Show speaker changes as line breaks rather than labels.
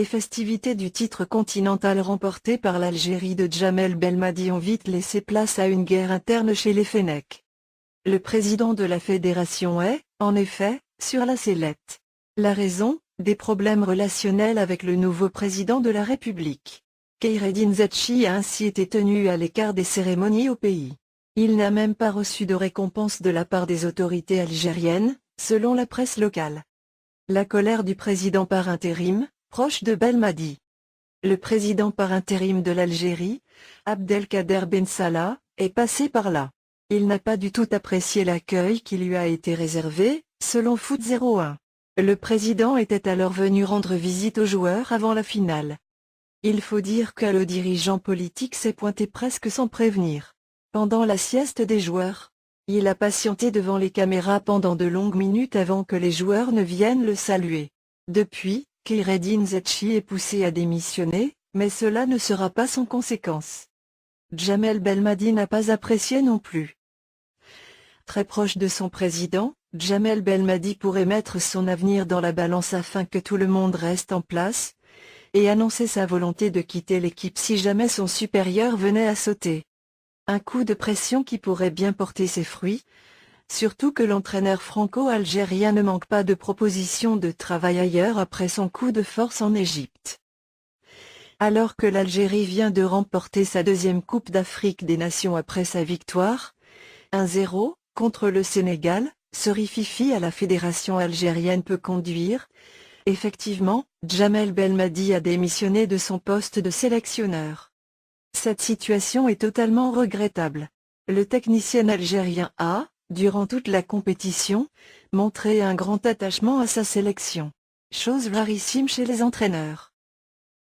Les festivités du titre continental remporté par l'Algérie de Djamel Belmadi ont vite laissé place à une guerre interne chez les Fennecs. Le président de la fédération est, en effet, sur la sellette. La raison, des problèmes relationnels avec le nouveau président de la République. Kheireddine Zetchi a ainsi été tenu à l'écart des cérémonies au pays. Il n'a même pas reçu de récompense de la part des autorités algériennes, selon la presse locale. La colère du président par intérim, proche de Belmadi. Le président par intérim de l'Algérie, Abdelkader Ben Salah, est passé par là. Il n'a pas du tout apprécié l'accueil qui lui a été réservé, selon Foot 01. Le président était alors venu rendre visite aux joueurs avant la finale. Il faut dire que le dirigeant politique s'est pointé presque sans prévenir. Pendant la sieste des joueurs, il a patienté devant les caméras pendant de longues minutes avant que les joueurs ne viennent le saluer. Depuis, Kheireddine Zetchi est poussé à démissionner, mais cela ne sera pas sans conséquence. Djamel Belmadi n'a pas apprécié non plus. Très proche de son président, Djamel Belmadi pourrait mettre son avenir dans la balance afin que tout le monde reste en place, et annoncer sa volonté de quitter l'équipe si jamais son supérieur venait à sauter. Un coup de pression qui pourrait bien porter ses fruits, surtout que l'entraîneur franco-algérien ne manque pas de propositions de travail ailleurs après son coup de force en Égypte. Alors que l'Algérie vient de remporter sa deuxième Coupe d'Afrique des Nations après sa victoire, 1-0, contre le Sénégal, ce rififi à la fédération algérienne peut conduire. Effectivement, Djamel Belmadi a démissionné de son poste de sélectionneur. Cette situation est totalement regrettable. Le technicien algérien a, durant toute la compétition, montré un grand attachement à sa sélection. Chose rarissime chez les entraîneurs.